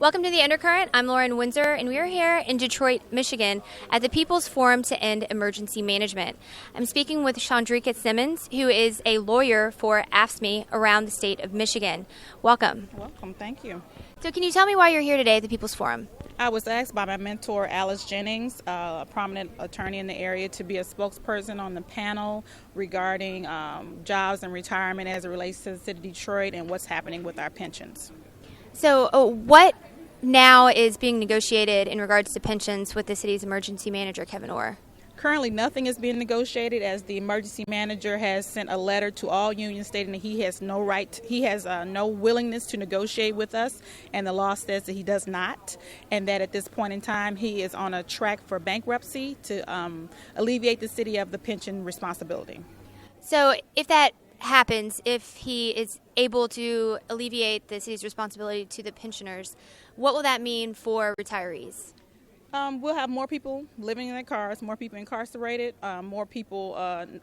Welcome to the Undercurrent. I'm Lauren Windsor, and we are here in Detroit, Michigan, at the People's Forum to End Emergency Management. I'm speaking with Shawndrica Simmons, who is a lawyer for AFSCME around the state of Michigan. Welcome. Welcome. Thank you. So can you tell me why you're here today at the People's Forum? I was asked by my mentor, Alice Jennings, a prominent attorney in the area, to be a spokesperson on the panel regarding jobs and retirement as it relates to the city of Detroit and what's happening with our pensions. So what now is being negotiated in regards to pensions with the city's emergency manager, Kevin Orr? Currently, nothing is being negotiated, as the emergency manager has sent a letter to all unions stating that he has no right, no willingness to negotiate with us, and the law says that he does not, and that at this point in time he is on a track for bankruptcy to alleviate the city of the pension responsibility. So if that happens, if he is able to alleviate the city's responsibility to the pensioners, what will that mean for retirees? We'll have more people living in their cars, more people incarcerated, more people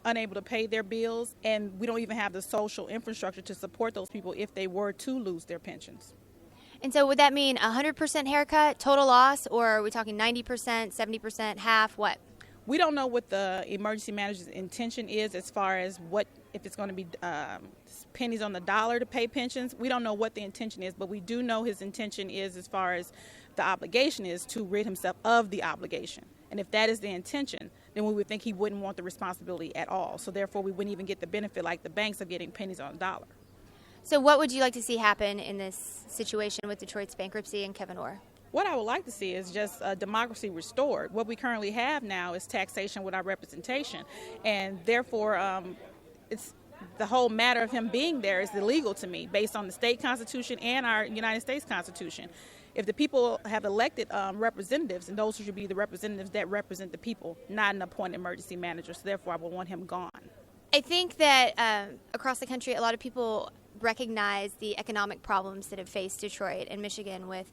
unable to pay their bills, and we don't even have the social infrastructure to support those people if they were to lose their pensions. And so would that mean 100% haircut, total loss, or are we talking 90%, 70%, half, what? We don't know what the emergency manager's intention is as far as if it's going to be pennies on the dollar to pay pensions. We don't know what the intention is, but we do know his intention is, as far as the obligation is, to rid himself of the obligation. And if that is the intention, then we would think he wouldn't want the responsibility at all. So therefore, we wouldn't even get the benefit like the banks of getting pennies on the dollar. So what would you like to see happen in this situation with Detroit's bankruptcy and Kevin Orr? What I would like to see is just democracy restored. What we currently have now is taxation without representation, and therefore it's the whole matter of him being there is illegal to me based on the state constitution and our United States Constitution. If the people have elected representatives, and those should be the representatives that represent the people, not an appointed emergency manager, so therefore I would want him gone. I think that across the country, a lot of people recognize the economic problems that have faced Detroit and Michigan with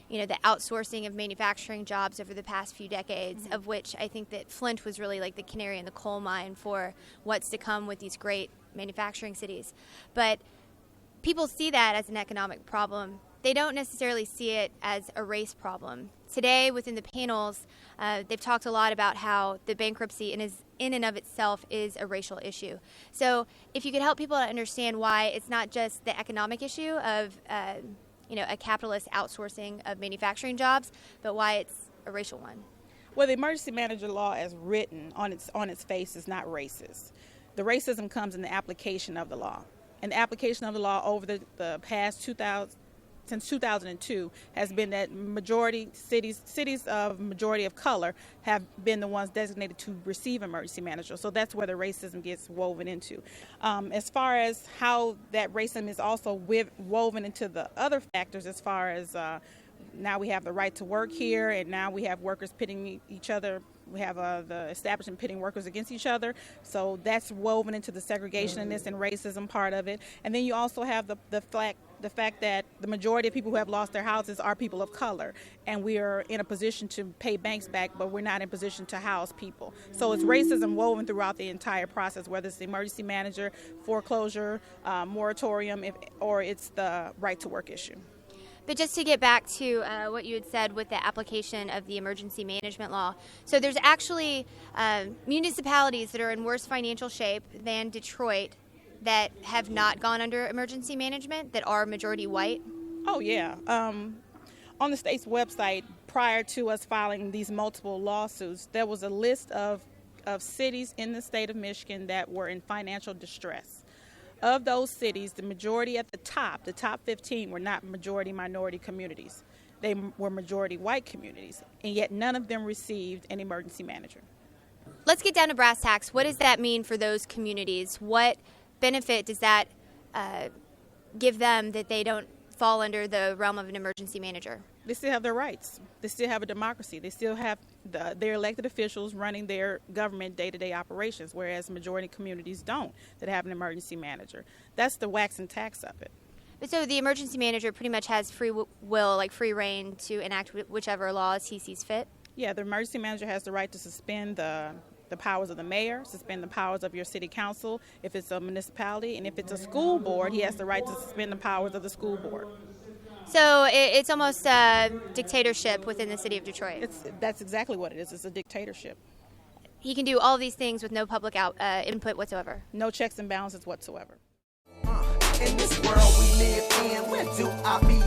the outsourcing of manufacturing jobs over the past few decades, of which I think that Flint was really like the canary in the coal mine for what's to come with these great manufacturing cities. But people see that as an economic problem. They don't necessarily see it as a race problem. Today, within the panels, they've talked a lot about how the bankruptcy in and of itself is a racial issue. So if you could help people to understand why it's not just the economic issue of a capitalist outsourcing of manufacturing jobs, but why it's a racial one. Well, the emergency manager law as written on its face is not racist. The racism comes in the application of the law. And the application of the law over the past since 2002 has been that cities of majority of color have been the ones designated to receive emergency manager. So that's where the racism gets woven into. As far as how that racism is also woven into the other factors, as far as now we have the right to work here, and now we have workers pitting each other. We have the establishment pitting workers against each other. So that's woven into the segregationness and racism part of it. And then you also have the fact that the majority of people who have lost their houses are people of color, and we are in a position to pay banks back, but we're not in a position to house people. So it's racism woven throughout the entire process, whether it's the emergency manager, foreclosure, moratorium, or it's the right to work issue. But just to get back to what you had said with the application of the emergency management law, so there's actually municipalities that are in worse financial shape than Detroit that have not gone under emergency management that are majority white? Oh, yeah. On the state's website, prior to us filing these multiple lawsuits, there was a list of cities in the state of Michigan that were in financial distress. Of those cities, the majority at the top 15, were not majority minority communities. They were majority white communities, and yet none of them received an emergency manager. Let's get down to brass tacks. What does that mean for those communities? What benefit does that give them that they don't fall under the realm of an emergency manager? They still have their rights. They still have a democracy. They still have their elected officials running their government day-to-day operations, whereas majority communities don't, that have an emergency manager. That's the wax and tax of it. But so the emergency manager pretty much has free will, like free reign to enact whichever laws he sees fit? Yeah, the emergency manager has the right to suspend the powers of the mayor, suspend the powers of your city council if it's a municipality, and if it's a school board, he has the right to suspend the powers of the school board. So it's almost a dictatorship within the city of Detroit. That's exactly what it is. It's a dictatorship. He can do all these things with no public input whatsoever. No checks and balances whatsoever. In this world we live in, where do I begin?